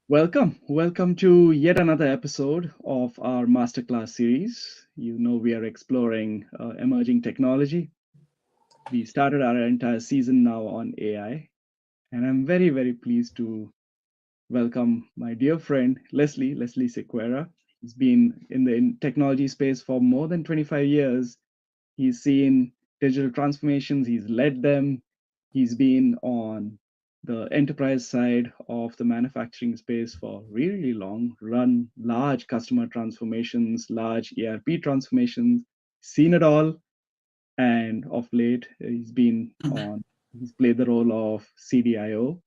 Welcome to yet another episode of our Masterclass series. You know, we are exploring emerging technology. We started our entire season now on AI, and I'm very pleased to welcome my dear friend Leslie Sequeira. He's been in the technology space for more than 25 years. He's seen digital transformations, he's led them, he's been on the enterprise side of the manufacturing space for really long, run large customer transformations, large ERP transformations, seen it all. And of late, he's played the role of CDIO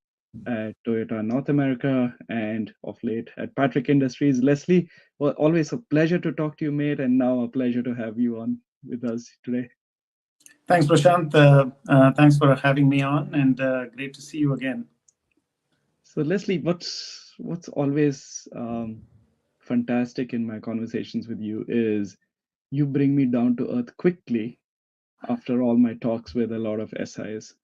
at Toyota North America and of late at Patrick Industries. Leslie, well, always a pleasure to talk to you, mate, and now a pleasure to have you on with us today. Thanks, Prashant. Thanks for having me on, and great to see you again. So, Leslie, what's always fantastic in my conversations with you is you bring me down to earth quickly after all my talks with a lot of SIs,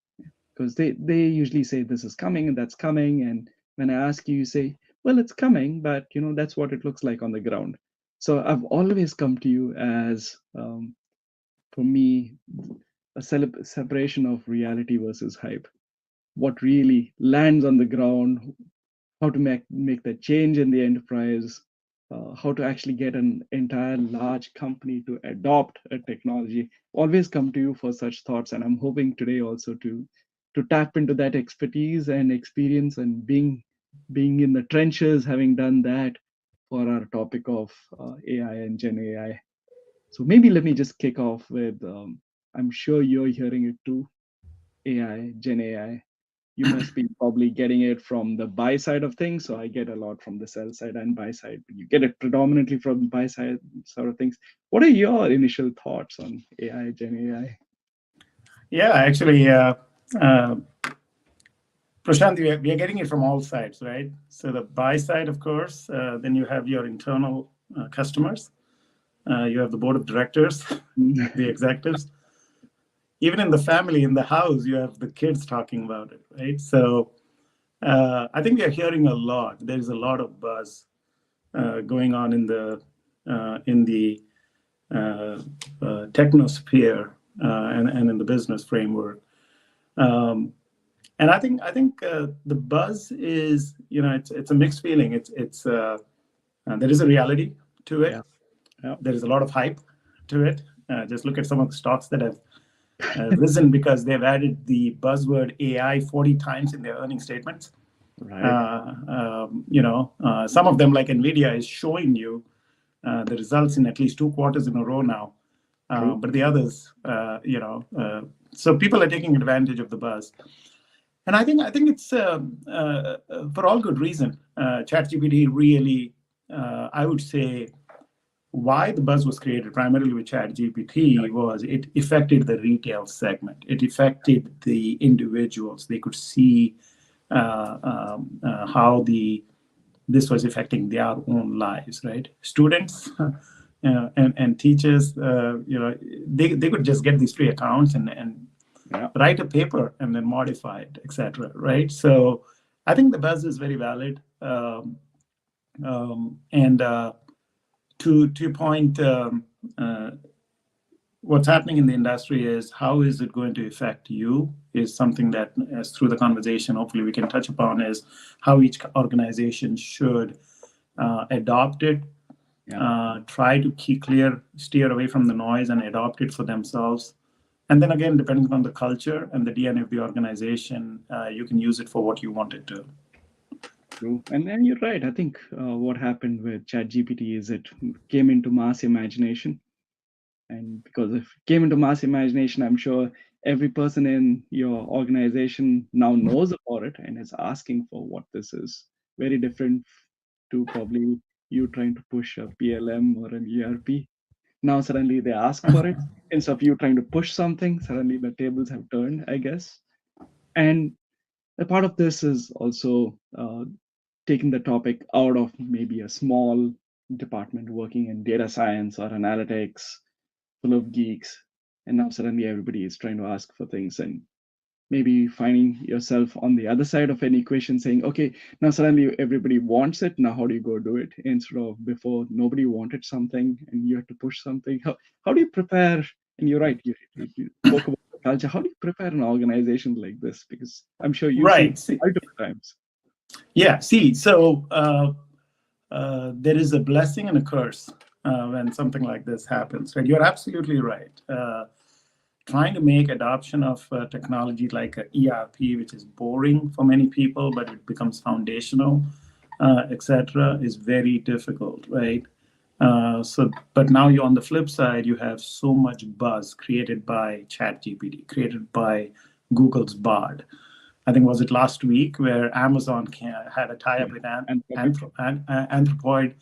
because they usually say this is coming and that's coming, and when I ask you, you say, well, it's coming, but that's what it looks like on the ground. So I've always come to you as, for me, a separation of reality versus hype. What really lands on the ground, how to make that change in the enterprise, how to actually get an entire large company to adopt a technology. Always come to you for such thoughts, and I'm hoping today also to tap into that expertise and experience and being in the trenches, having done that for our topic of AI and Gen AI. So maybe let me just kick off with I'm sure you're hearing it too, AI, Gen AI. You must be probably getting it from the buy side of things. So I get a lot from the sell side and buy side. You get it predominantly from buy side sort of things. What are your initial thoughts on AI, Gen AI? Yeah, actually, Prashant, we are getting it from all sides, right? So the buy side, of course, then you have your internal customers, you have the board of directors, the executives. Even in the family, in the house, you have the kids talking about it, right? So I think we are hearing a lot. There is a lot of buzz going on in the technosphere and in the business framework. And I think the buzz is, it's a mixed feeling. It's there is a reality to it. Yeah. Yeah. There is a lot of hype to it. Just look at some of the stocks that have risen because they've added the buzzword AI 40 times in their earnings statements. Right. Some of them, like Nvidia, is showing you the results in at least 2 quarters in a row now. True. But the others, so people are taking advantage of the buzz, and I think it's for all good reason. ChatGPT really, I would say, why the buzz was created primarily with ChatGPT was it affected the retail segment. It affected the individuals. They could see how this was affecting their own lives, right? Students and teachers, they could just get these free accounts and Yeah. write a paper and then modify it, etc. Right? So I think the buzz is very valid. And to your point, what's happening in the industry is how is it going to affect you is something that, as through the conversation, hopefully we can touch upon, is how each organization should adopt it, try to steer away from the noise and adopt it for themselves. And then again, depending on the culture and the DNA of the organization, you can use it for what you want it to. True. And you're right. I think what happened with ChatGPT is it came into mass imagination. And because if it came into mass imagination, I'm sure every person in your organization now knows about it and is asking for what this is. Very different to probably you trying to push a PLM or an ERP. Now suddenly they ask for it. Instead of you trying to push something, suddenly the tables have turned, I guess. And a part of this is also taking the topic out of maybe a small department working in data science or analytics full of geeks, and now suddenly everybody is trying to ask for things. And maybe finding yourself on the other side of an equation saying, okay, now suddenly everybody wants it. Now, how do you go do it? Instead of before, nobody wanted something and you had to push something. How do you prepare? And you're right, you spoke about the culture. How do you prepare an organization like this? Because I'm sure you've seen Right. See, multiple times. yeah. See, so there is a blessing and a curse when something like this happens. Right. You're absolutely right. Trying to make adoption of technology like a ERP, which is boring for many people, but it becomes foundational, etc., is very difficult, right? But now you're on the flip side, you have so much buzz created by ChatGPT, created by Google's Bard. I think was it last week where Amazon had a tie-up Yeah. with Anthropic.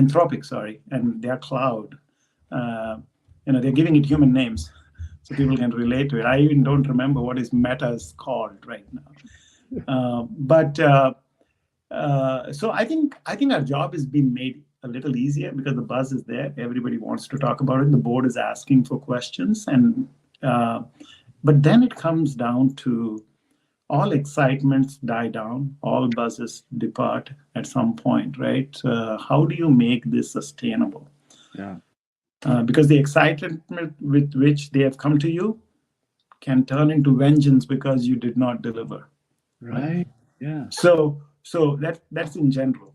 Anthropic, sorry, and their cloud. They're giving it human names so people can relate to it. I even don't remember what is Meta is called right now. So I think our job is being made a little easier because the buzz is there. Everybody wants to talk about it. The board is asking for questions, and but then it comes down to all excitements die down, all buzzes depart at some point, right? How do you make this sustainable? Yeah. Because the excitement with which they have come to you can turn into vengeance because you did not deliver. Right. Yeah. So that's in general.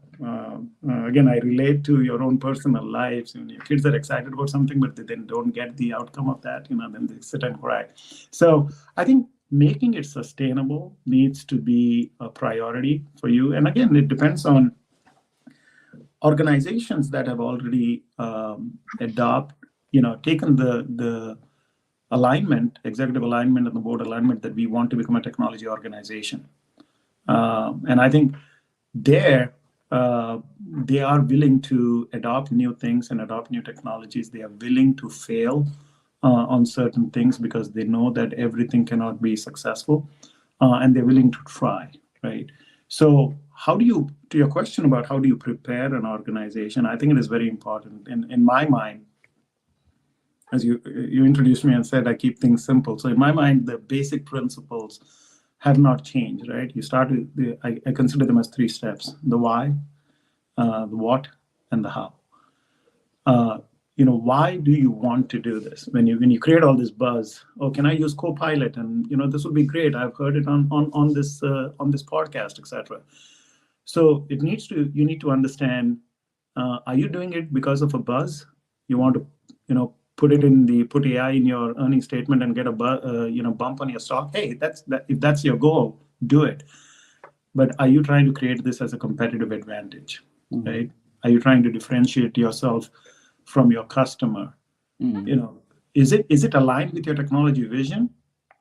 Again, I relate to your own personal lives. When your kids are excited about something, but they then don't get the outcome of that, then they sit and cry. So I think making it sustainable needs to be a priority for you. And again, it depends on organizations that have already taken the alignment, executive alignment, and the board alignment that we want to become a technology organization. And I think there they are willing to adopt new things and adopt new technologies. They are willing to fail on certain things because they know that everything cannot be successful, and they're willing to try, right? So to your question about how do you prepare an organization, I think it is very important. In my mind, as you introduced me and said, I keep things simple. So in my mind, the basic principles have not changed, right? You start with I consider them as 3 steps: the why, the what, and the how. Why do you want to do this? When you create all this buzz, oh, can I use Copilot? And this would be great. I've heard it on this podcast, etc. So you need to understand: are you doing it because of a buzz? You want to put AI in your earnings statement and get a bump on your stock. Hey, if that's your goal, do it. But are you trying to create this as a competitive advantage, right? Are you trying to differentiate yourself from your customer? Is it aligned with your technology vision,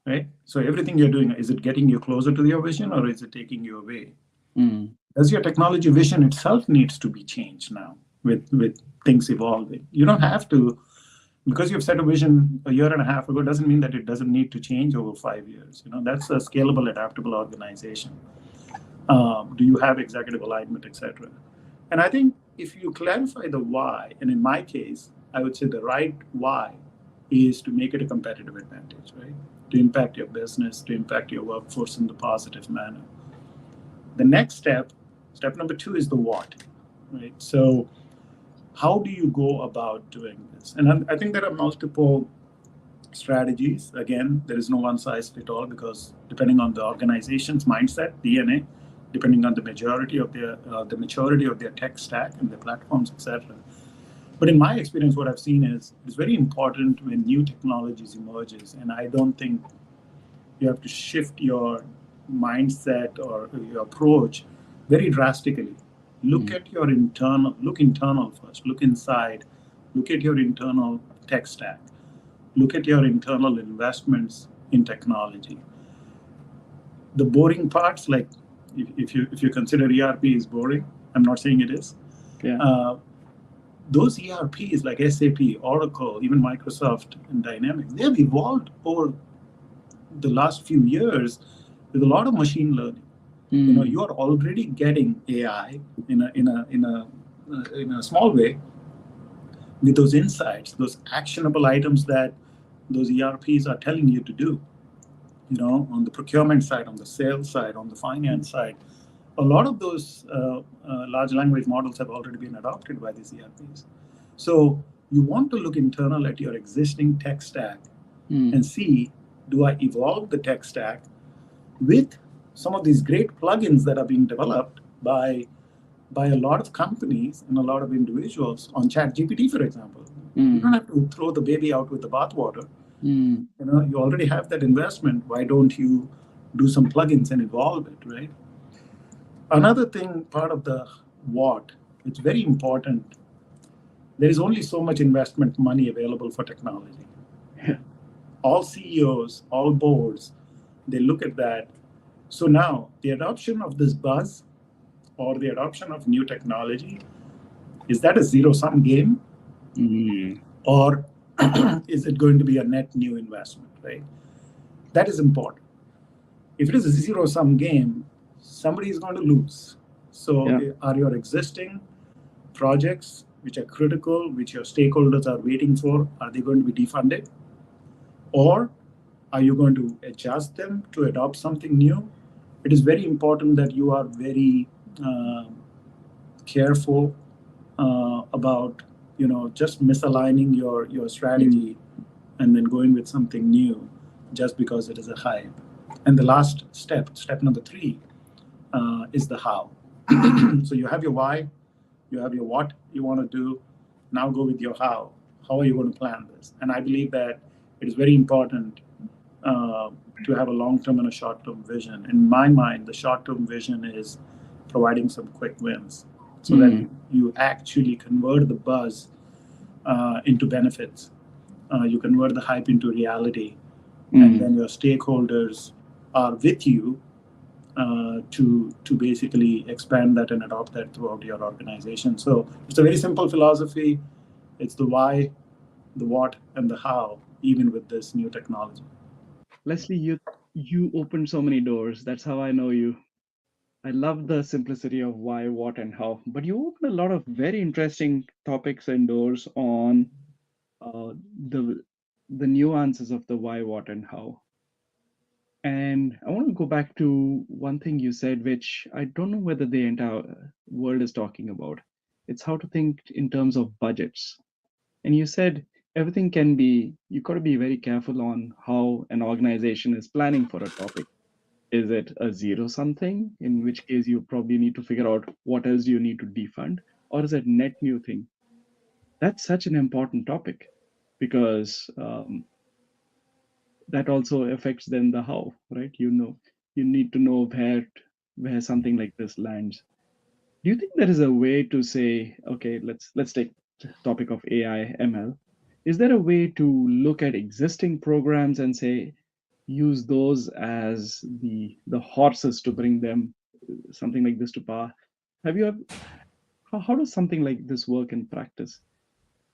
right? So everything you're doing, is it getting you closer to your vision, or is it taking you away? Does your technology vision itself needs to be changed now with things evolving? You don't have to. Because you've set a vision a year and a half ago doesn't mean that it doesn't need to change over 5 years. That's a scalable, adaptable organization. Do you have executive alignment, etc.? And I think if you clarify the why, and in my case, I would say the right why is to make it a competitive advantage, right? To impact your business, to impact your workforce in the positive manner. The next step number 2, is the what, right? So how do you go about doing this? And I think there are multiple strategies. Again, there is no one size fit all because depending on the organization's mindset, DNA, depending on the maturity of their tech stack and their platforms, etc. But in my experience, what I've seen is it's very important when new technologies emerges, and I don't think you have to shift your mindset or your approach very drastically. Look internal first, look inside, look at your internal tech stack, look at your internal investments in technology. The boring parts, like if you consider ERP is boring, I'm not saying it is. Yeah. Those ERPs like SAP, Oracle, even Microsoft and Dynamics, they have evolved over the last few years with a lot of machine learning. You are already getting AI in a small way with those insights, those actionable items that those ERPs are telling you to do. on the procurement side, on the sales side, on the finance side. A lot of those large language models have already been adopted by these ERPs. So you want to look internal at your existing tech stack and see, do I evolve the tech stack with some of these great plugins that are being developed by a lot of companies and a lot of individuals on ChatGPT, for example. You don't have to throw the baby out with the bathwater. You already have that investment. Why don't you do some plugins and evolve it, right? Another thing, part of the what, it's very important. There is only so much investment money available for technology. All CEOs, all boards, they look at that. So now the adoption of this buzz or the adoption of new technology, is that a zero-sum game? Or is it going to be a net new investment, right? That is important. If it is a zero-sum game, somebody is going to lose. So are your existing projects, which are critical, which your stakeholders are waiting for, are they going to be defunded? Or are you going to adjust them to adopt something new? It is very important that you are very careful about just misaligning your strategy and then going with something new just because it is a hype. And the last step number 3, is the how. So you have your why, you have your what you want to do. Now go with your how. How are you going to plan this? And I believe that it is very important to have a long-term and a short-term vision. In my mind, the short-term vision is providing some quick wins so that you actually convert the buzz into benefits. You convert the hype into reality, and then your stakeholders are with you to basically expand that and adopt that throughout your organization. So it's a very simple philosophy. It's the why, the what, and the how, even with this new technology. Leslie, you opened so many doors. That's how I know you. I love the simplicity of why, what, and how. But you opened a lot of very interesting topics and doors on the nuances of the why, what, and how. And I want to go back to one thing you said, which I don't know whether the entire world is talking about. It's how to think in terms of budgets. And you said everything can be, you got to be very careful on how an organization is planning for a topic. Is it a zero something, in which case you probably need to figure out what else you need to defund, or is it net new thing? That's such an important topic because that also affects then the how, right? You need to know where something like this lands. Do you think there is a way to say, okay, let's take the topic of AI ML. Is there a way to look at existing programs and say use those as the horses to bring them something like this to power? How does something like this work in practice?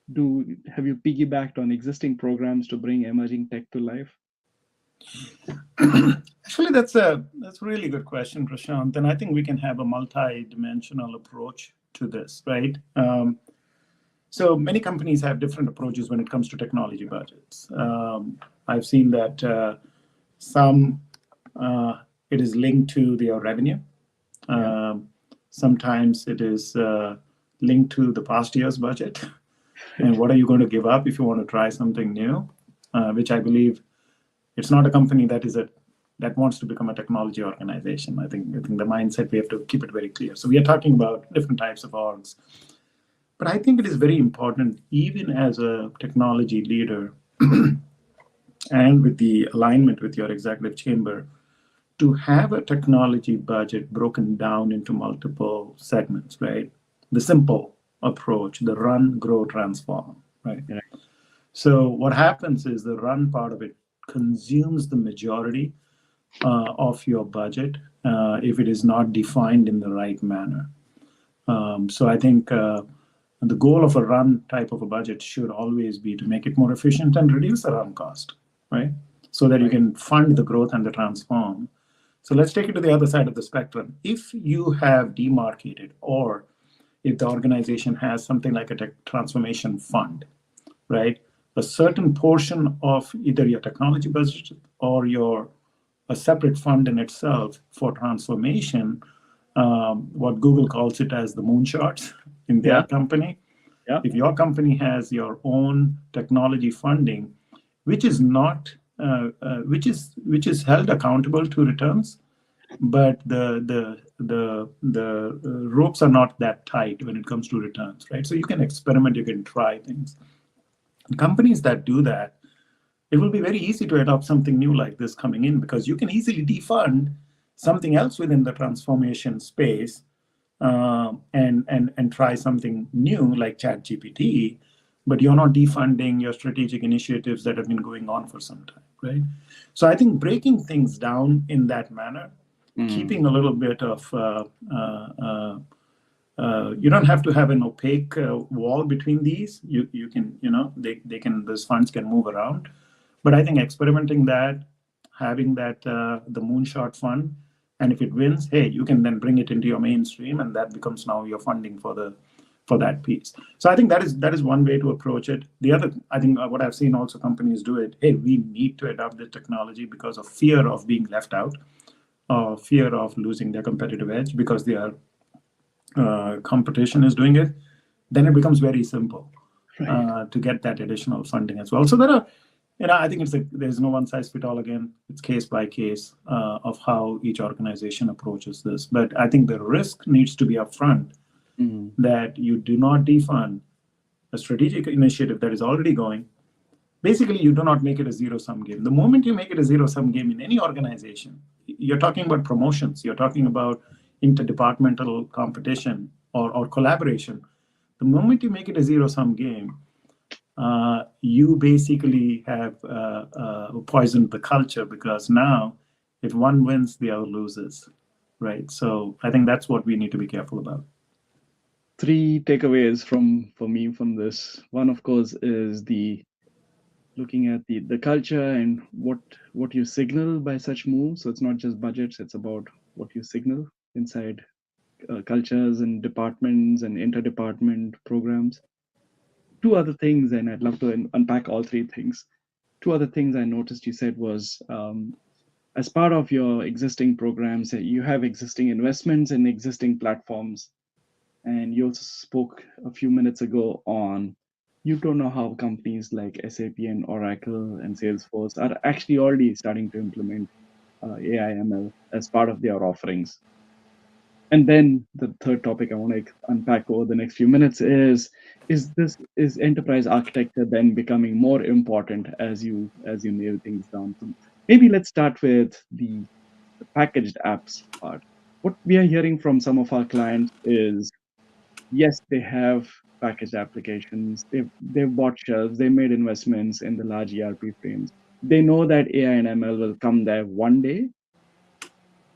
Have you piggybacked on existing programs to bring emerging tech to life? Actually, that's a really good question, Prashant. And I think we can have a multi-dimensional approach to this, right? So many companies have different approaches when it comes to technology budgets. I've seen that some it is linked to their revenue. Sometimes it is linked to the past year's budget. And what are you going to give up if you want to try something new? Which I believe it's not a company that wants to become a technology organization. I think the mindset, we have to keep it very clear. So we are talking about different types of orgs. But I think it is very important, even as a technology leader and with the alignment with your executive chamber, to have a technology budget broken down into multiple segments, right? The simple approach, the run, grow, transform, right? Yeah. So what happens is the run part of it consumes the majority of your budget if it is not defined in the right manner. So I think the goal of a run type of a budget should always be to make it more efficient and reduce the run cost, right? So that you can fund the growth and the transform. So let's take it to the other side of the spectrum. If you have demarcated, or if the organization has something like a tech transformation fund, right? A certain portion of either your technology budget or your a separate fund in itself for transformation, what Google calls it as the moonshots in their Yeah. company. Yeah. If your company has your own technology funding, which is not which is held accountable to returns, but the ropes are not that tight when it comes to returns, right? So you can experiment, you can try things. Companies that do that, it will be very easy to adopt something new like this coming in, because you can easily defund something else within the transformation space, and try something new like ChatGPT, but you're not defunding your strategic initiatives that have been going on for some time, right? So I think breaking things down in that manner, keeping a little bit of you don't have to have an opaque wall between these. You can, they can, those funds can move around. But I think experimenting that, having that the moonshot fund, and if it wins, hey, you can then bring it into your mainstream, and that becomes now your funding for that piece. So I think that is one way to approach it. The other, I think, what I've seen also companies do it. Hey, we need to adopt this technology because of fear of being left out, or fear of losing their competitive edge because they are competition is doing it, then it becomes very simple Right. to get that additional funding as well. So there are, I think there's no one size fit all. Again, it's case by case of how each organization approaches this. But I think the risk needs to be upfront, that you do not defund a strategic initiative that is already going. Basically, you do not make it a zero-sum game. The moment you make it a zero-sum game in any organization, you're talking about promotions, you're talking about interdepartmental competition or collaboration. The moment you make it a zero-sum game, you basically have poisoned the culture, because now if one wins, the other loses, right? So I think that's what we need to be careful about. Three takeaways for me from this. One, of course, is the looking at the culture and what you signal by such moves. So it's not just budgets; it's about what you signal inside cultures and departments and interdepartment programs. Two other things, and I'd love to unpack all three things. Two other things I noticed you said was, as part of your existing programs, you have existing investments in existing platforms. And you also spoke a few minutes ago on you don't know how companies like SAP and Oracle and Salesforce are actually already starting to implement AI ML as part of their offerings. And then the third topic I want to unpack over the next few minutes is enterprise architecture then becoming more important as you nail things down. So maybe let's start with the packaged apps part. What we are hearing from some of our clients is yes, they have packaged applications. They've bought shelves. They made investments in the large ERP frames. They know that AI and ML will come there one day.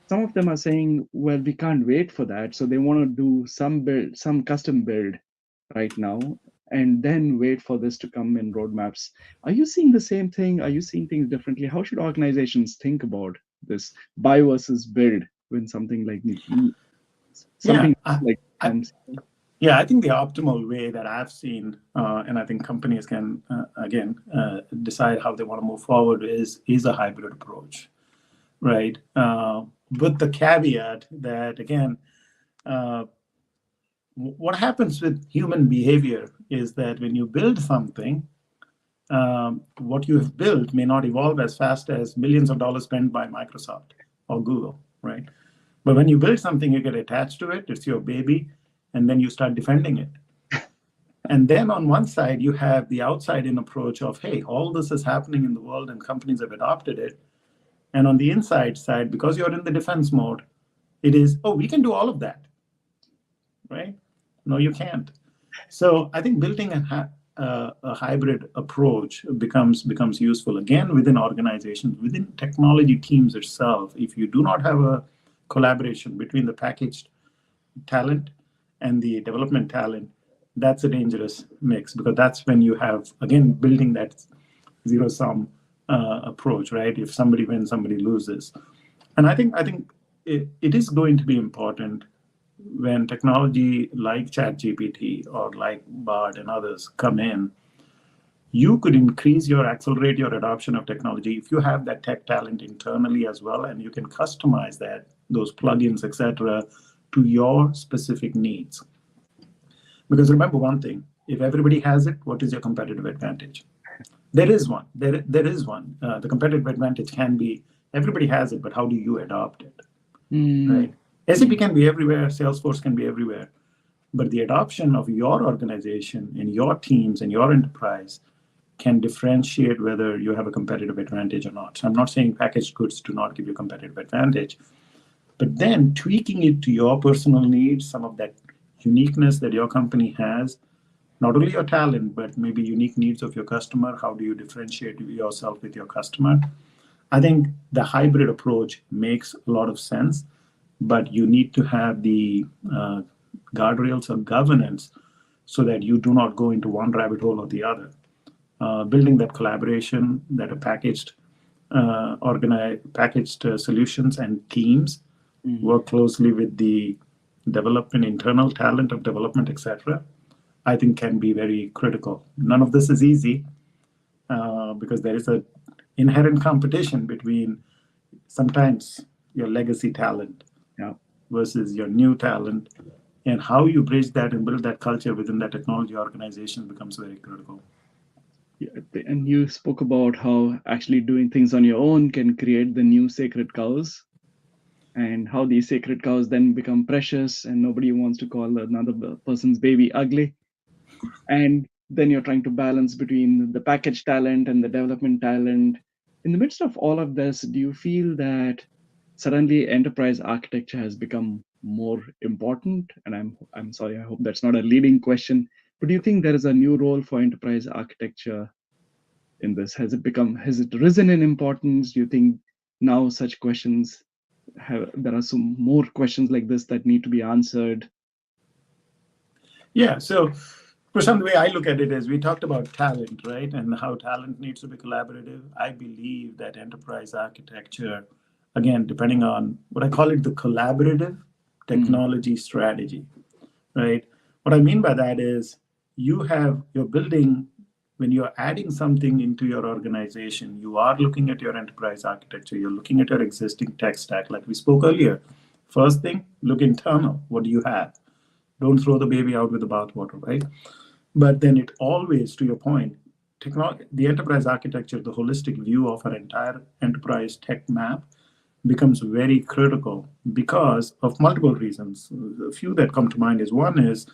Some of them are saying, well, we can't wait for that. So they want to do some custom build right now, and then wait for this to come in roadmaps. Are you seeing the same thing? Are you seeing things differently? How should organizations think about this buy versus build when something like Yeah, something like I, comes? Yeah, I think the optimal way that I've seen, and I think companies can again decide how they want to move forward, is a hybrid approach, right? With the caveat that again, uh, what happens with human behavior is that when you build something, what you have built may not evolve as fast as millions of dollars spent by Microsoft or Google, right? But when you build something, you get attached to it. It's your baby, and then you start defending it. And then on one side, you have the outside in approach of, hey, all this is happening in the world and companies have adopted it. And on the inside side, because you're in the defense mode, it is, oh, we can do all of that, right? No, you can't. So I think building a hybrid approach becomes useful again within organizations, within technology teams itself. If you do not have a collaboration between the packaged talent and the development talent, that's a dangerous mix, because that's when you have again building that zero sum approach, right? If somebody wins, somebody loses. And I think it is going to be important when technology like ChatGPT or like Bard and others come in, you could accelerate your adoption of technology if you have that tech talent internally as well, and you can customize those plugins, etc., to your specific needs. Because remember one thing: if everybody has it, what is your competitive advantage? There is one. There is one. The competitive advantage can be everybody has it, but how do you adopt it? Mm, Right? SAP can be everywhere. Salesforce can be everywhere. But the adoption of your organization and your teams and your enterprise can differentiate whether you have a competitive advantage or not. So I'm not saying packaged goods do not give you competitive advantage, but then tweaking it to your personal needs, some of that uniqueness that your company has, not only your talent, but maybe unique needs of your customer. How do you differentiate yourself with your customer? I think the hybrid approach makes a lot of sense, but you need to have the guardrails or governance so that you do not go into one rabbit hole or the other. Building that collaboration, that are packaged solutions and teams work closely with the development, internal talent of development, etc. I think can be very critical. None of this is easy because there is a inherent competition between sometimes your legacy talent yeah. versus your new talent, and how you bridge that and build that culture within that technology organization becomes very critical. Yeah, and you spoke about how actually doing things on your own can create the new sacred cows, and how these sacred cows then become precious, and nobody wants to call another person's baby ugly. And then you're trying to balance between the package talent and the development talent. In the midst of all of this, do you feel that suddenly enterprise architecture has become more important? And I'm sorry, I hope that's not a leading question, but do you think there is a new role for enterprise architecture in this? Has it risen in importance? Do you think now such questions there are some more questions like this that need to be answered? Yeah. So, Prashant, the way I look at it is we talked about talent, right? And how talent needs to be collaborative. I believe that enterprise architecture, again, depending on what I call it, the collaborative technology strategy, right? What I mean by that is you're building, when you're adding something into your organization, you are looking at your enterprise architecture, you're looking at your existing tech stack, like we spoke earlier. First thing, look internal. What do you have? Don't throw the baby out with the bathwater, right? But then it always, to your point, the enterprise architecture, the holistic view of our entire enterprise tech map becomes very critical because of multiple reasons. A few that come to mind is one is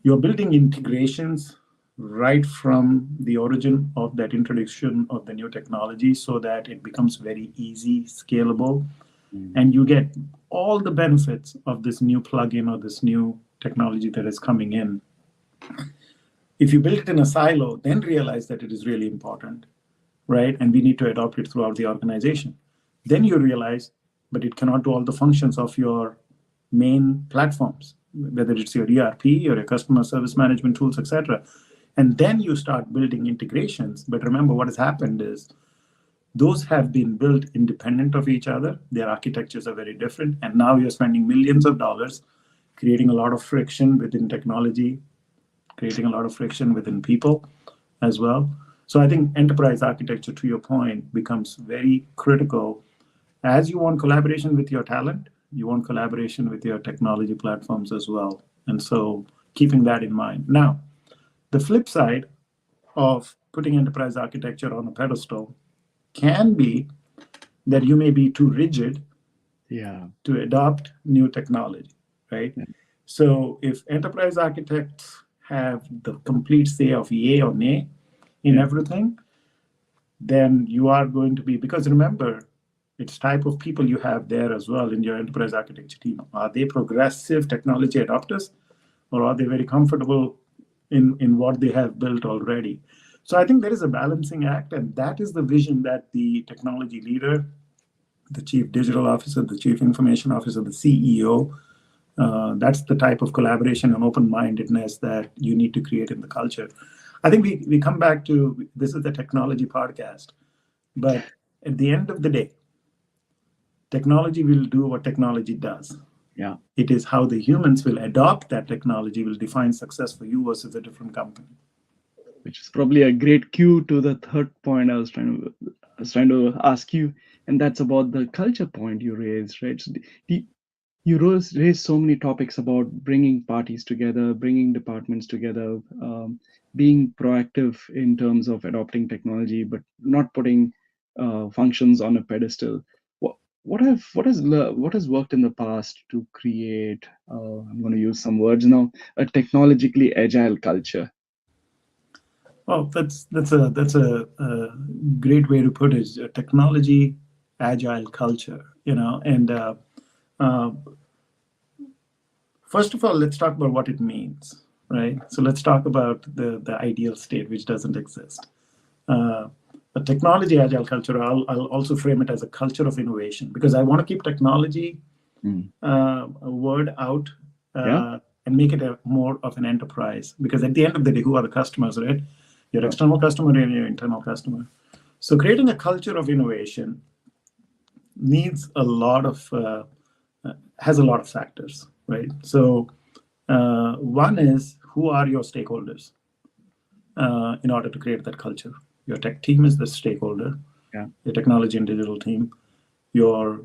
you're building integrations right from the origin of that introduction of the new technology so that it becomes very easy, scalable, and you get all the benefits of this new plugin or this new technology that is coming in. If you build it in a silo, then realize that it is really important, right? And we need to adopt it throughout the organization. Then you realize, but it cannot do all the functions of your main platforms, whether it's your ERP or your customer service management tools, etc. And then you start building integrations. But remember, what has happened is those have been built independent of each other. Their architectures are very different. And now you're spending millions of dollars creating a lot of friction within technology, creating a lot of friction within people as well. So I think enterprise architecture, to your point, becomes very critical. As you want collaboration with your talent, you want collaboration with your technology platforms as well. And so keeping that in mind. Now, the flip side of putting enterprise architecture on a pedestal can be that you may be too rigid Yeah. to adopt new technology, right? Yeah. So if enterprise architects have the complete say of yay or nay in Yeah. everything, then you are going to be, because remember, it's type of people you have there as well in your enterprise architecture team. Are they progressive technology adopters, or are they very comfortable in what they have built already? So I think there is a balancing act, and that is the vision that the technology leader, the chief digital officer, the chief information officer, the CEO, that's the type of collaboration and open-mindedness that you need to create in the culture. I think we come back to, this is the technology podcast, but at the end of the day, technology will do what technology does. Yeah. It is how the humans will adopt that technology will define success for you versus a different company. which is probably a great cue to the third point I was trying to ask you, and that's about the culture point you raised, right? So you raised so many topics about bringing parties together, bringing departments together, being proactive in terms of adopting technology, but not putting functions on a pedestal. What what has worked in the past to create? I'm going to use some words now. A technologically agile culture. Well, that's a great way to put it. A technology agile culture, and uh, first of all, let's talk about what it means, right? So let's talk about the ideal state, which doesn't exist. Uh, a technology agile culture, I'll also frame it as a culture of innovation because I want to keep technology Mm. a word out Yeah. and make it a more of an enterprise. Because at the end of the day, who are the customers, right? Your Yeah. external customer and your internal customer. So creating a culture of innovation needs a lot of has a lot of factors, right? So one is who are your stakeholders in order to create that culture. Your tech team is the stakeholder. Yeah. Your technology and digital team. Your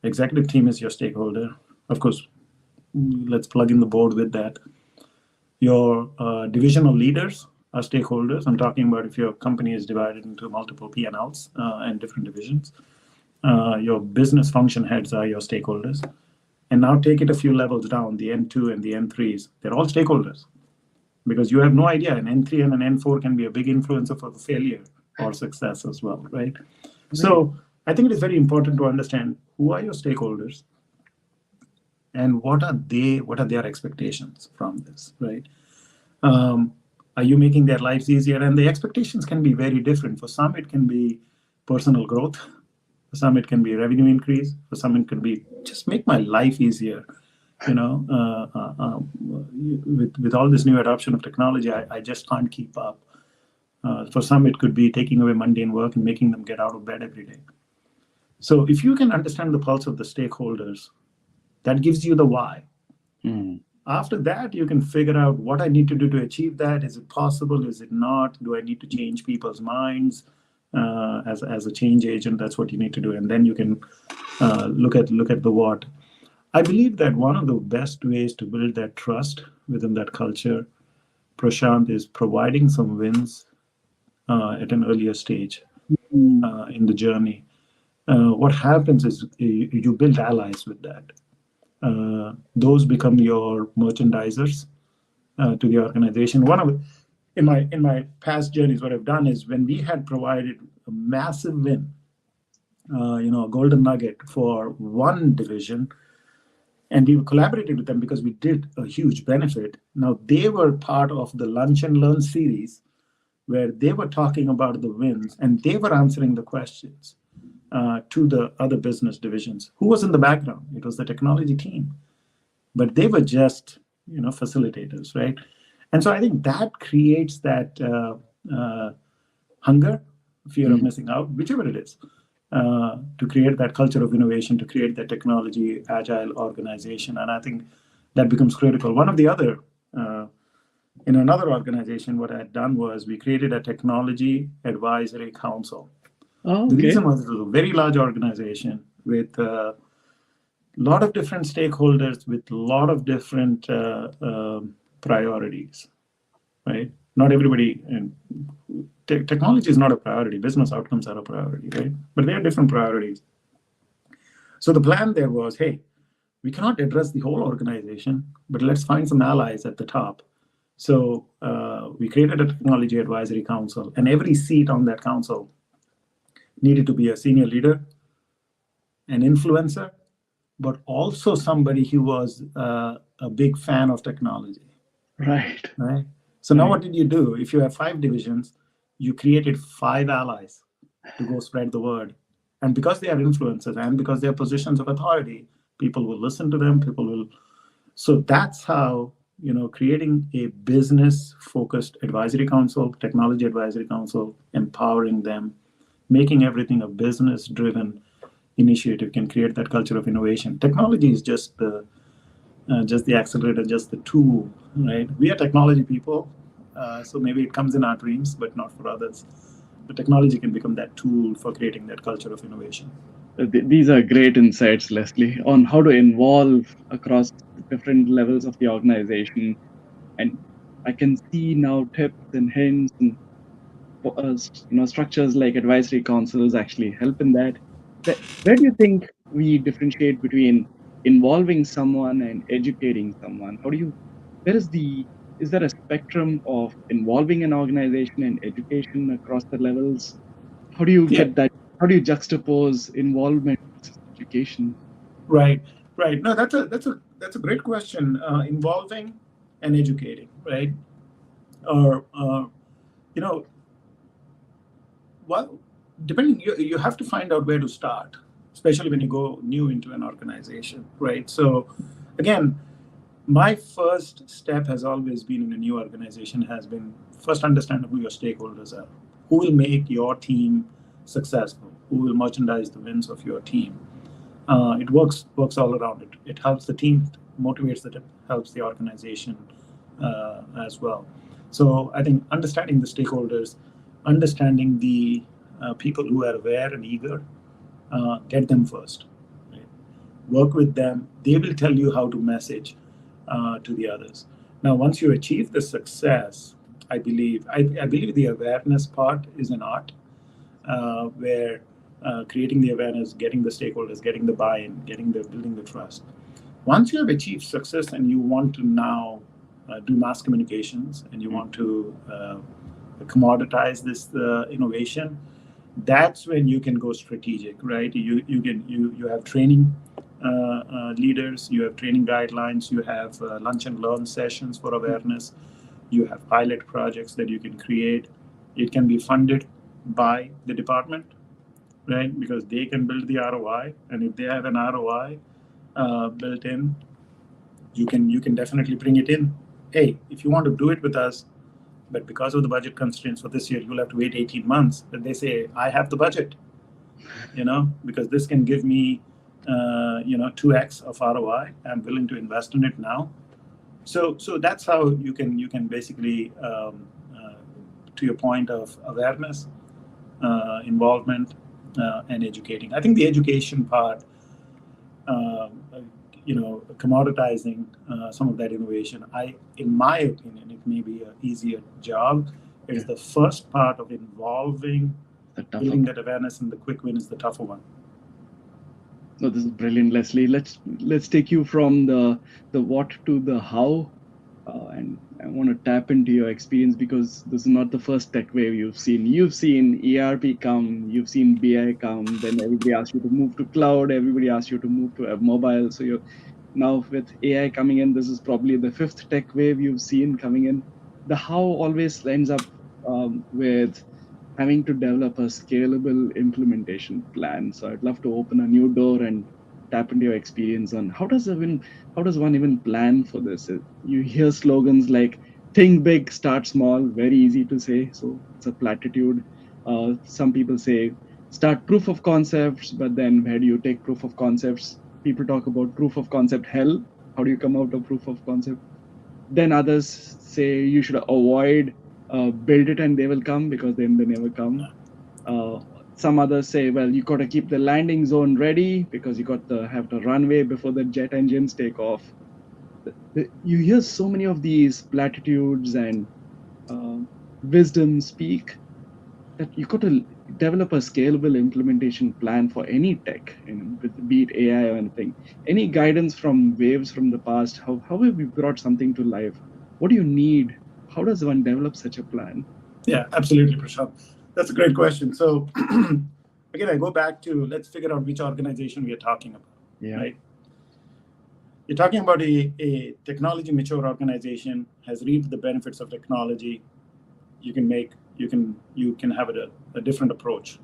executive team is your stakeholder. Of course, let's plug in the board with that. Your divisional leaders are stakeholders. I'm talking about if your company is divided into multiple P&Ls and different divisions. Your business function heads are your stakeholders. And now take it a few levels down, the N2 and the N3s, they're all stakeholders because you have no idea. An N3 and an N4 can be a big influencer for the failure or success as well, right? Right. So I think it is very important to understand who are your stakeholders and what are their expectations from this, right? Um, are you making their lives easier? And the expectations can be very different. For some, it can be personal growth. For some, it can be revenue increase. For some, it can be just make my life easier. You know, with all this new adoption of technology, I just can't keep up. For some, it could be taking away mundane work and making them get out of bed every day. So if you can understand the pulse of the stakeholders, that gives you the why. Mm. After that, you can figure out what I need to do to achieve that. Is it possible? Is it not? Do I need to change people's minds as a change agent? That's what you need to do, and then you can look at the what. I believe that one of the best ways to build that trust within that culture, Prashant, is providing some wins at an earlier stage Mm. in the journey. What happens is you build allies with that. Those become your merchandisers to the organization. One of in my past journeys, what I've done is when we had provided a massive win, a golden nugget for one division, and we collaborated with them because we did a huge benefit. Now they were part of the Lunch and Learn series where they were talking about the wins and they were answering the questions to the other business divisions. Who was in the background? It was the technology team, but they were just facilitators, right? And so I think that creates that hunger, fear of Mm. missing out, whichever it is, to create that culture of innovation, to create that technology agile organization. And I think that becomes critical. One of the other, in another organization, what I had done was we created a technology advisory council. Oh, The okay. reason was it was a very large organization with a lot of different stakeholders with a lot of different priorities, right? Not everybody, and technology is not a priority. Business outcomes are a priority, right? But they are different priorities. So the plan there was, hey, we cannot address the whole organization, but let's find some allies at the top. So we created a technology advisory council, and every seat on that council needed to be a senior leader, an influencer, but also somebody who was a big fan of technology, Right. right? So now Right. what did you do? If you have 5 divisions, you created 5 allies to go spread the word. And because they are influencers and because they are positions of authority, people will listen to them, people will. So that's how, creating a business focused advisory council, technology advisory council, empowering them, making everything a business driven initiative can create that culture of innovation. Technology is just the accelerator, just the tool, right? We are technology people. So maybe it comes in our dreams, but not for others. The technology can become that tool for creating that culture of innovation. These are great insights, Leslie, on how to involve across different levels of the organization. And I can see now tips and hints and structures like advisory councils actually help in that. Where do you think we differentiate between involving someone and educating someone? How do you there is there a spectrum of involving an organization and education across the levels? How do you Yeah, get that? How do you juxtapose involvement versus education? right, right. No, that's a great question. Involving and educating, right? Or you know, well, depending, you have to find out where to start, especially when you go new into an organization, right? So, again, my first step has always been in a new organization has been first understand who your stakeholders are, who will make your team successful, who will merchandise the wins of your team. It works all around it. It helps the team, motivates the team, helps the organization as well. So I think understanding the stakeholders, understanding the people who are aware and eager, get them first. Right? Work with them. They will tell you how to message to the others. Now, once you achieve the success, I believe the awareness part is an art where creating the awareness, getting the stakeholders, getting the buy-in, building the trust. Once you have achieved success and you want to now do mass communications and you want to commoditize this innovation, that's when you can go strategic, right? You have training leaders, you have training guidelines, you have lunch and learn sessions for awareness, you have pilot projects that you can create. It can be funded by the department, right? Because they can build the ROI, and if they have an ROI built in, you can definitely bring it in. Hey, if you want to do it with us, but because of the budget constraints for this year, you'll have to wait 18 months. Then they say, I have the budget, because this can give me, 2x of ROI. I'm willing to invest in it now. So that's how you can basically, to your point of awareness, involvement, and educating. I think the education part, uh, commoditizing some of that innovation. In my opinion, it may be an easier job. It's Yeah, the first part of involving, the tougher building part. that awareness, and the quick win is the tougher one. No, this is brilliant, Leslie. Let's take you from the what to the how. And I want to tap into your experience because this is not the first tech wave you've seen. You've seen ERP come, you've seen BI come, then everybody asked you to move to cloud, everybody asked you to move to a mobile. So you're now with AI coming in, this is probably the fifth tech wave you've seen coming in. The how always ends up with having to develop a scalable implementation plan. So I'd love to open a new door and tap into your experience on how does one even plan for this? You hear slogans like "think big, start small." Very easy to say, so it's a platitude. Some people say start proof of concepts, but then where do you take proof of concepts? People talk about proof of concept hell. How do you come out of proof of concept? Then others say you should avoid build it and they will come because then they never come. Uh, some others say, well, you got to keep the landing zone ready because you got to have the runway before the jet engines take off. You hear so many of these platitudes and uh, wisdom speak that you got to develop a scalable implementation plan for any tech, be it AI or anything. Any guidance from waves from the past? How have we brought something to life? What do you need? How does one develop such a plan? Yeah, absolutely, Prashant. That's a great question. So, again, I go back to let's figure out which organization we are talking about, Yeah. right? You're talking about a technology mature organization has reaped the benefits of technology. You can have a different approach,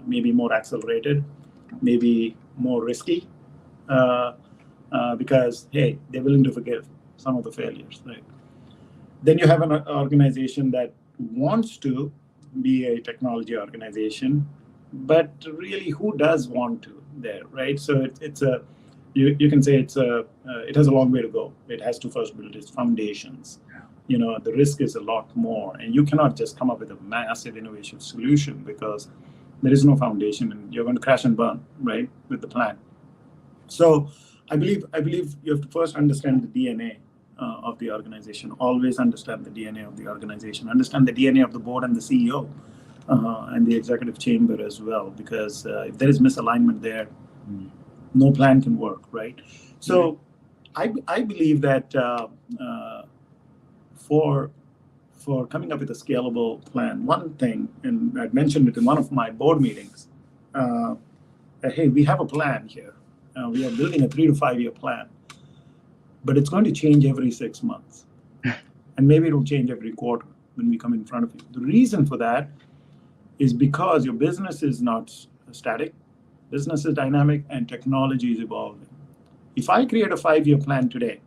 maybe more accelerated, maybe more risky, uh, because hey, they're willing to forgive some of the failures, right? Then you have an organization that wants to be a technology organization, but really, who does want to there, right? So it's a you can say it has a long way to go. It has to first build its foundations. the risk is a lot more, and you cannot just come up with a massive innovation solution because there is no foundation, and you're going to crash and burn, right, with the plan. So I believe you have to first understand the DNA of the organization. Always understand the DNA of the organization. Understand the DNA of the board and the CEO and the executive chamber as well, because if there is misalignment there, no plan can work, right? So I believe that for coming up with a scalable plan, one thing, and I mentioned it in one of my board meetings, that, hey, we have a plan here. We are building a 3 to 5 year plan, but it's going to change every 6 months. And maybe it'll change every quarter when we come in front of you. The reason for that is because your business is not static, business is dynamic, and technology is evolving. If I create a 5 year plan today,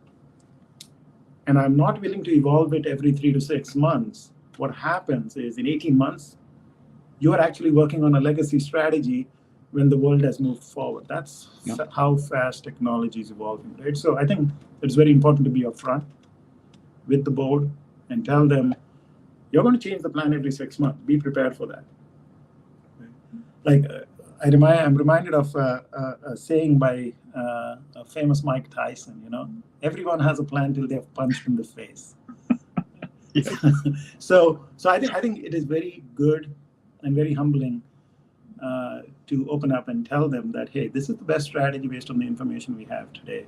and I'm not willing to evolve it every 3 to 6 months, what happens is in 18 months, you are actually working on a legacy strategy when the world has moved forward. That's how fast technology is evolving, right? So I think it's very important to be upfront with the board and tell them, you're going to change the plan every 6 months. Be prepared for that. Like, I'm reminded of a saying by a famous Mike Tyson, everyone has a plan till they're punched in the face. So I think it is very good and very humbling to open up and tell them that, hey, this is the best strategy based on the information we have today.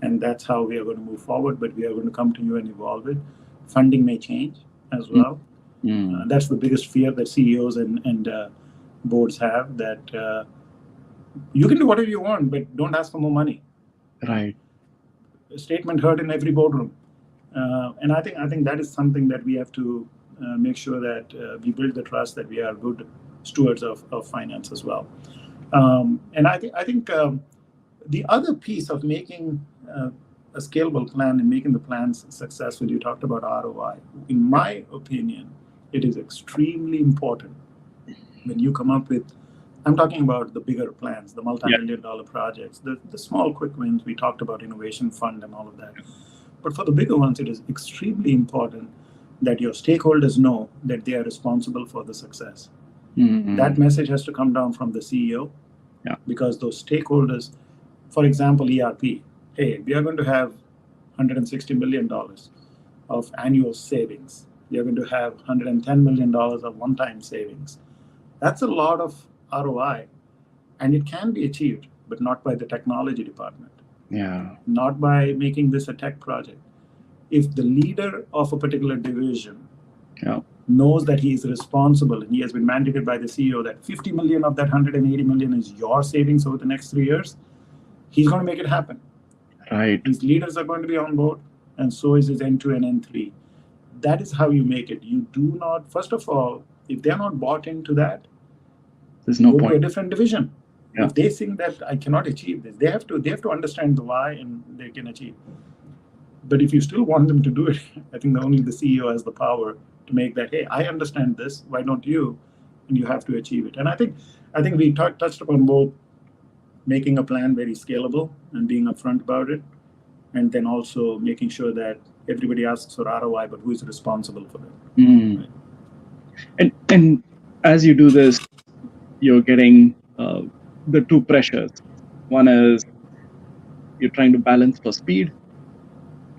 And that's how we are going to move forward, but we are going to come to you and evolve it. Funding may change as well. That's the biggest fear that CEOs and boards have, that you can do whatever you want, but don't ask for more money. Right. A statement heard in every boardroom. And I think that is something that we have to make sure that we build the trust that we are good stewards of finance as well. And I think the other piece of making a scalable plan and making the plans successful, you talked about ROI. In my opinion, it is extremely important when you come up with, I'm talking about the bigger plans, the multi-million-dollar projects, the small quick wins. We talked about innovation fund and all of that. But for the bigger ones, it is extremely important that your stakeholders know that they are responsible for the success. That message has to come down from the CEO, because those stakeholders, for example, ERP, hey, we are going to have $160 million of annual savings. We are going to have $110 million of one-time savings. That's a lot of ROI, and it can be achieved, but not by the technology department. Not by making this a tech project. If the leader of a particular division knows that he is responsible and he has been mandated by the CEO that 50 million of that 180 million is your savings over the next 3 years, he's going to make it happen. Right. His leaders are going to be on board, and so is his N2 and N3. That is how you make it. You do not, first of all, if they're not bought into that, there's no go point. to a different division. If they think that I cannot achieve this, they have to understand the why, and they can achieve. But if you still want them to do it, I think only the CEO has the power to make that, hey, I understand this, why don't you? And you have to achieve it. And I think we touched upon both making a plan very scalable and being upfront about it, and then also making sure that everybody asks for ROI, but who is responsible for that? Right? And as you do this, you're getting the two pressures. One is you're trying to balance for speed,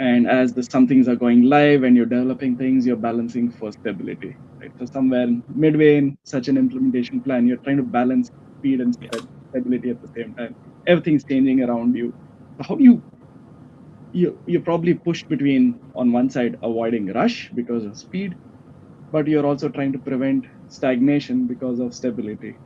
and as some things are going live and you're developing things, you're balancing for stability. Right? So somewhere midway in such an implementation plan, you're trying to balance speed and stability at the same time. Everything's changing around you. So how do you're probably pushed between, on one side, avoiding rush because of speed, but you're also trying to prevent stagnation because of stability.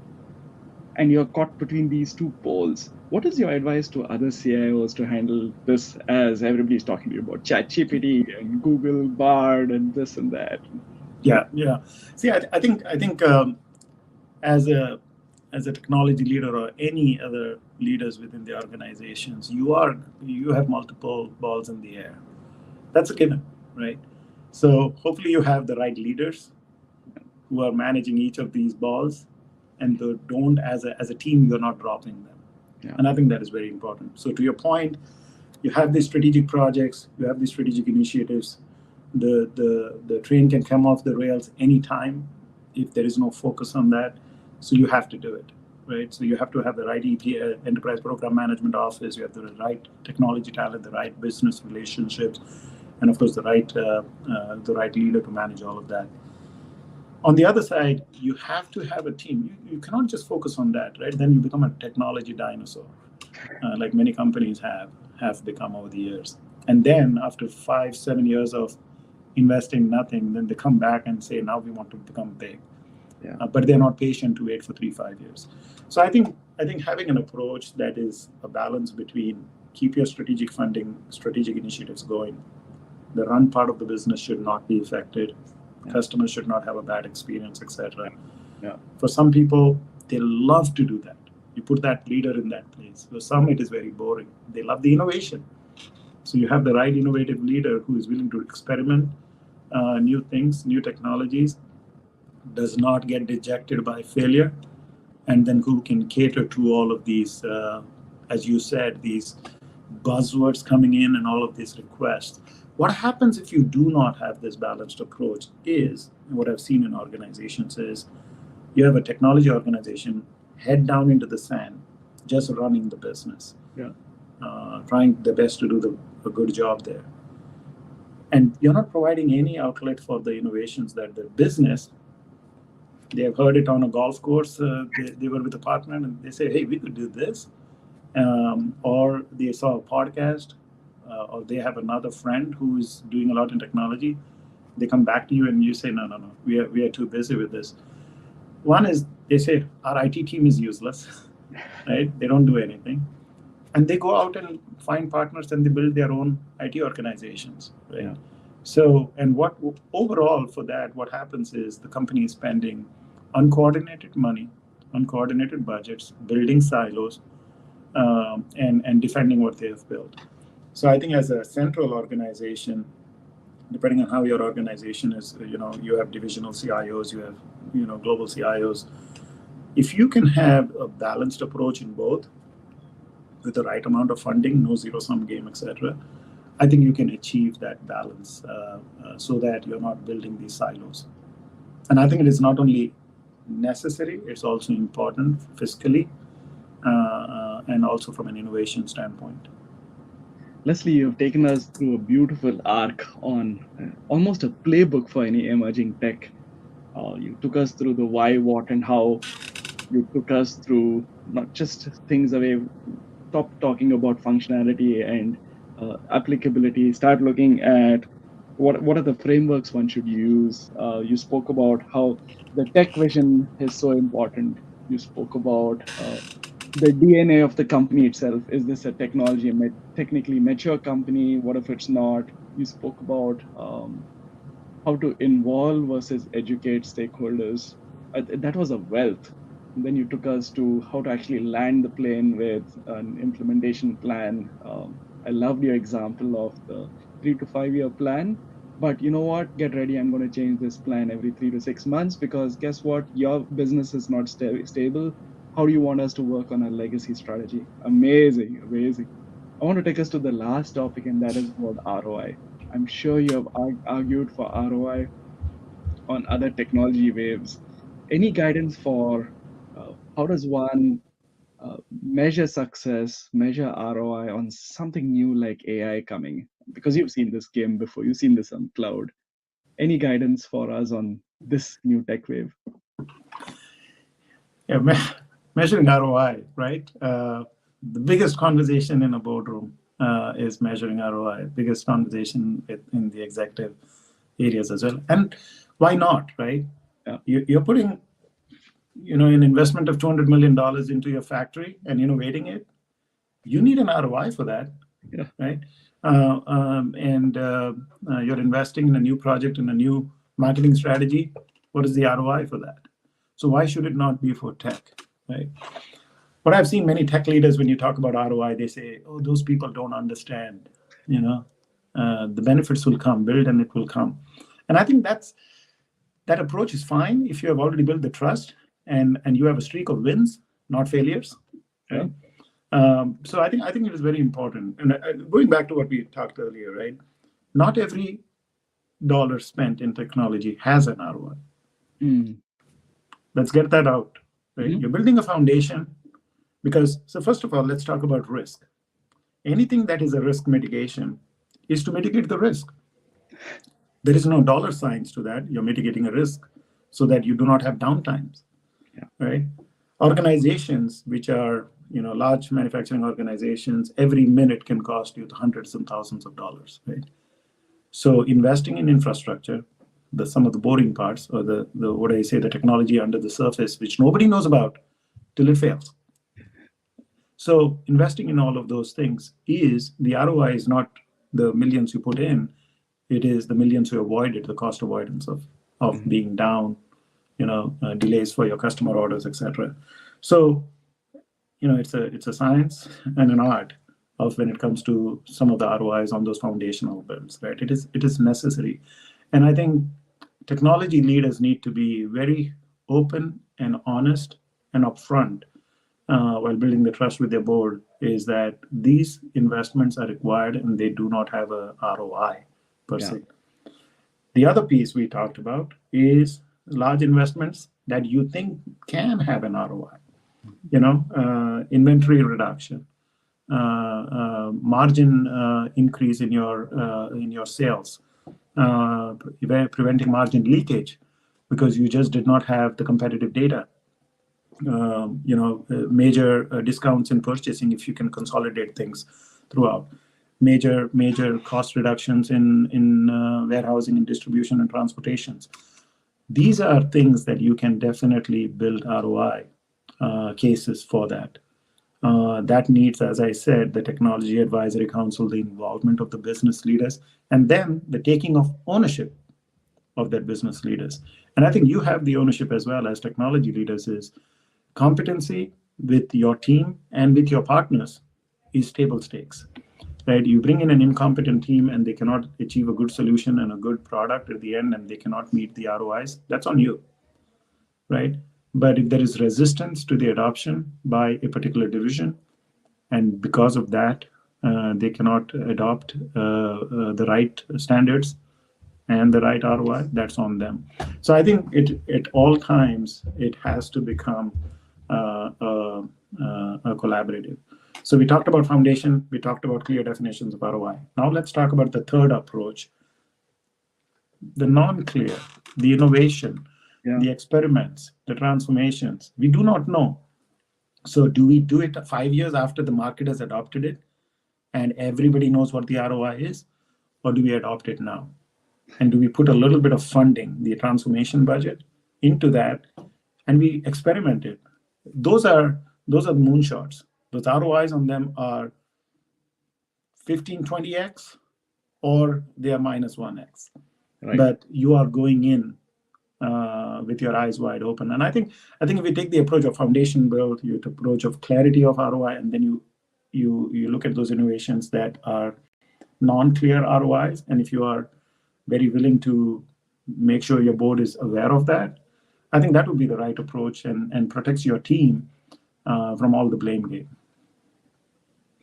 And you're caught between these two poles. What is your advice to other CIOs to handle this, as everybody's talking to you about ChatGPT and Google Bard and this and that? Yeah. See, I think as a technology leader or any other leaders within the organizations, you have multiple balls in the air. That's a given, right? So hopefully you have the right leaders who are managing each of these balls, and don't, as a team, you're not dropping them. And I think that is very important. So to your point, you have these strategic projects, you have these strategic initiatives, The train can come off the rails anytime if there is no focus on that. So you have to do it, right? So you have to have the right Enterprise Program Management Office. You have the right technology talent, the right business relationships, and of course the right leader to manage all of that. On the other side, you have to have a team. You cannot just focus on that, right? Then you become a technology dinosaur, like many companies have become over the years. And then after 5-7 years of investing nothing, then they come back and say, now we want to become big. Yeah. But they're not patient to wait for 3-5 years. So I think having an approach that is a balance between keep your strategic funding, strategic initiatives going. The run part of the business should not be affected. Yeah. Customers should not have a bad experience, etc. Yeah. For some people, they love to do that. You put that leader in that place. For some, it is very boring. They love the innovation. So you have the right innovative leader who is willing to experiment new things, new technologies, does not get dejected by failure, and then who can cater to all of these, as you said, these buzzwords coming in and all of these requests. What happens if you do not have this balanced approach is, what I've seen in organizations is, you have a technology organization head down into the sand, just running the business, Yeah. trying their best to do a good job there. And you're not providing any outlet for the innovations that the business, they have heard it on a golf course. They were with a partner and they say, hey, we could do this. Or they saw a podcast, or they have another friend who is doing a lot in technology. They come back to you and you say, no, we are too busy with this. One is they say our IT team is useless, right? They don't do anything. And they go out and find partners and they build their own IT organizations, right? Yeah. So, and what overall for that, what happens is the company is spending uncoordinated money, uncoordinated budgets, building silos, and defending what they have built. So I think as a central organization, depending on how your organization is, you have divisional CIOs, you have, global CIOs. If you can have a balanced approach in both, with the right amount of funding, no zero-sum game, etc., I think you can achieve that balance so that you're not building these silos. And I think it is not only necessary, it's also important fiscally and also from an innovation standpoint. Leslie, you've taken us through a beautiful arc on almost a playbook for any emerging tech. You took us through the why, what, and how. You took us through not just things away, stop talking about functionality and applicability, start looking at what are the frameworks one should use. You spoke about how the tech vision is so important. You spoke about the DNA of the company itself. Is this a technically mature company? What if it's not? You spoke about how to involve versus educate stakeholders. That was a wealth. And then you took us to how to actually land the plane with an implementation plan. I loved your example of the 3 to 5 year plan. But you know what? Get ready. I'm going to change this plan every 3 to 6 months because guess what? Your business is not stable. How do you want us to work on a legacy strategy? Amazing, amazing. I want to take us to the last topic, and that is about ROI. I'm sure you have argued for ROI on other technology waves. Any guidance for how does one measure success, measure ROI on something new like AI coming? Because you've seen this game before, you've seen this on cloud. Any guidance for us on this new tech wave? Yeah, measuring ROI, right? The biggest conversation in a boardroom is measuring ROI. Biggest conversation in the executive areas as well. And why not, right? Yeah. You're putting, an investment of $200 million into your factory and innovating it. You need an ROI for that, Yeah. right? And you're investing in a new project, in a new marketing strategy. What is the ROI for that? So why should it not be for tech, right? But I've seen many tech leaders, when you talk about ROI, they say, oh, those people don't understand, the benefits will come, build and it will come. And I think that approach is fine if you have already built the trust and you have a streak of wins, not failures, right? So I think it is very important. And going back to what we talked earlier, right? Not every dollar spent in technology has an ROI. Mm. Let's get that out, right? Mhm. You're building a foundation because, so first of all, let's talk about risk. Anything that is a risk mitigation is to mitigate the risk. There is no dollar signs to that. You're mitigating a risk so that you do not have downtimes, Yeah. right? Organizations which are, large manufacturing organizations, every minute can cost you hundreds and thousands of dollars, right? So investing in infrastructure, some of the boring parts, or the what I say, the technology under the surface, which nobody knows about till it fails. So investing in all of those things, is the ROI is not the millions you put in, it is the millions you avoided, the cost avoidance of Mhm. being down, delays for your customer orders, etc. So it's a science and an art of when it comes to some of the ROIs on those foundational builds, right? It is necessary, and I think technology leaders need to be very open and honest and upfront while building the trust with their board, is that these investments are required and they do not have a ROI per Yeah. se. The other piece we talked about is large investments that you think can have an ROI. Inventory reduction, margin increase in your sales, preventing margin leakage because you just did not have the competitive data. Major discounts in purchasing if you can consolidate things throughout. Major cost reductions in warehousing and distribution and transportations. These are things that you can definitely build ROI cases for that. That needs, as I said, the technology advisory council, the involvement of the business leaders, and then the taking of ownership of that business leaders. And I think you have the ownership as well as technology leaders, is competency with your team and with your partners is table stakes, right? You bring in an incompetent team and they cannot achieve a good solution and a good product at the end, and they cannot meet the ROIs. That's on you, right? But if there is resistance to the adoption by a particular division, and because of that, they cannot adopt the right standards and the right ROI, that's on them. So I think at all times it has to become a collaborative. So we talked about foundation, we talked about clear definitions of ROI. Now let's talk about the third approach, the non-clear, the innovation, Yeah. the experiments, the transformations. We do not know. So do we do it 5 years after the market has adopted it and everybody knows what the ROI is, or do we adopt it now? And do we put a little bit of funding, the transformation budget, into that, and we experiment it? Those are the moonshots. Those ROIs on them are 15, 20x, or they are minus 1x. Right. But you are going in with your eyes wide open. And I think if we take the approach of foundation build, you approach of clarity of ROI, and then you look at those innovations that are non-clear ROIs, and if you are very willing to make sure your board is aware of that, I think that would be the right approach, and protects your team from all the blame game.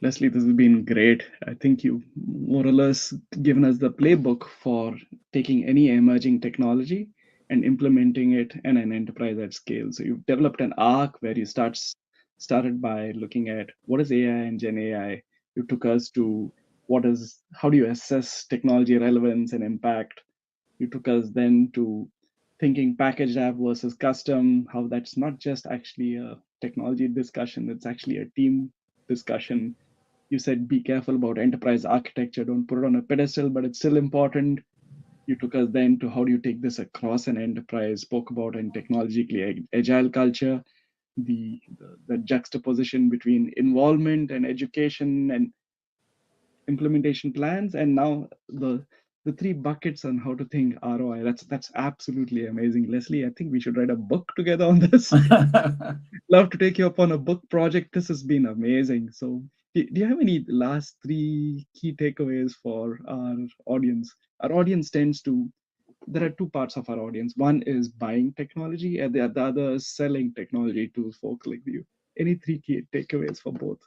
Leslie, this has been great. I think you more or less given us the playbook for taking any emerging technology and implementing it in an enterprise at scale. So you've developed an arc where you started by looking at what is AI and Gen AI. You took us to how do you assess technology relevance and impact. You took us then to thinking packaged app versus custom, how that's not just actually a technology discussion, it's actually a team discussion. You said be careful about enterprise architecture, don't put it on a pedestal, but it's still important. You took us then to how do you take this across an enterprise, spoke about in technologically agile culture, the juxtaposition between involvement and education and implementation plans, and now the three buckets on how to think ROI. That's absolutely amazing, Leslie. I think we should write a book together on this. Love to take you up on a book project. This has been amazing. So, do you have any last three key takeaways for our audience? Our audience tends to, there are two parts of our audience. One is buying technology, and the other is selling technology to folk like you. Any three key takeaways for both?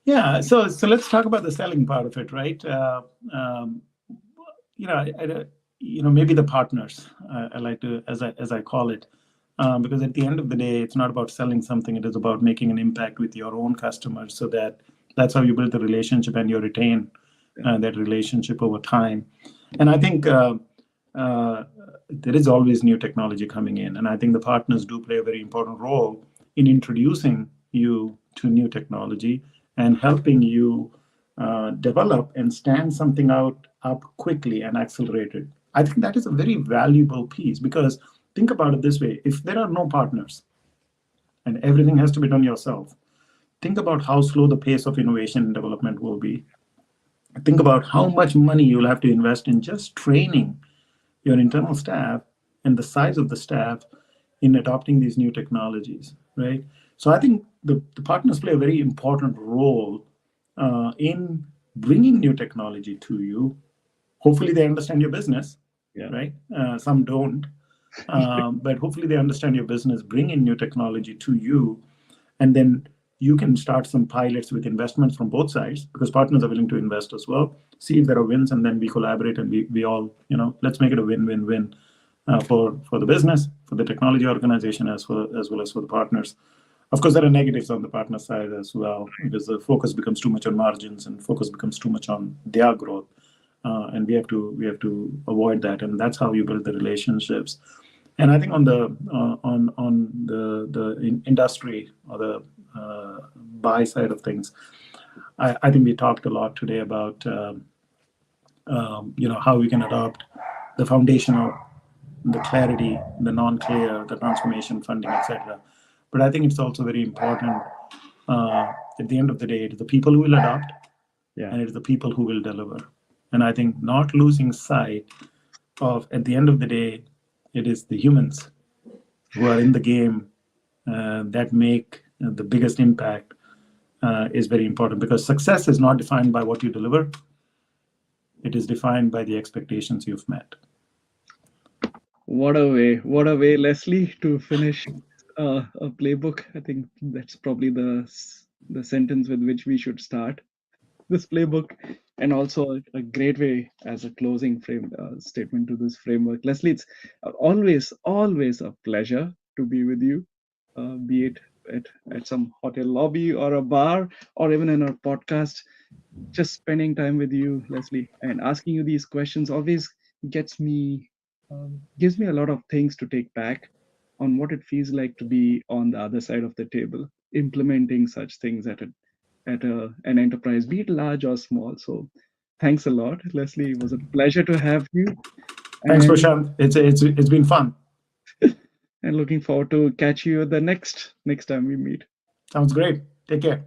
Yeah, so let's talk about the selling part of it, right? maybe the partners. I like to, as I call it, because at the end of the day, it's not about selling something. It is about making an impact with your own customers, so that's how you build the relationship and you retain that relationship over time. And I think there is always new technology coming in, and I think the partners do play a very important role in introducing you to new technology and helping you develop and stand something up quickly and accelerate it. I think that is a very valuable piece, because think about it this way: if there are no partners and everything has to be done yourself, think about how slow the pace of innovation and development will be. Think about how much money you'll have to invest in just training your internal staff and the size of the staff in adopting these new technologies, right? So I think the partners play a very important role in bringing new technology to you. Hopefully they understand your business, right? Some don't, but hopefully they understand your business, bring in new technology to you, and then you can start some pilots with investments from both sides, because partners are willing to invest as well. See if there are wins, and then we collaborate and we all, let's make it a win-win-win for the business, for the technology organization, as well as for the partners. Of course, there are negatives on the partner side as well, because the focus becomes too much on margins and focus becomes too much on their growth, and we have to avoid that, and that's how you build the relationships. And I think on the industry or the buy side of things, I think we talked a lot today about how we can adopt the foundational, the clarity, the non-clear, the transformation funding, etc. But I think it's also very important, at the end of the day, it is the people who will adopt, and it is the people who will deliver. And I think not losing sight of, at the end of the day, it is the humans who are in the game that make the biggest impact is very important, because success is not defined by what you deliver. It is defined by the expectations you've met. What a way, Leslie, to finish a playbook. I think that's probably the sentence with which we should start this playbook, and also a great way as a closing statement to this framework. Leslie, it's always a pleasure to be with you, be it at some hotel lobby or a bar, or even in our podcast. Just spending time with you, Leslie, and asking you these questions always gives me a lot of things to take back on what it feels like to be on the other side of the table, implementing such things at an enterprise, be it large or small. So thanks a lot, Leslie. It was a pleasure to have you. Thanks, Prashant. It's been fun. And looking forward to catch you the next time we meet. Sounds great. Take care.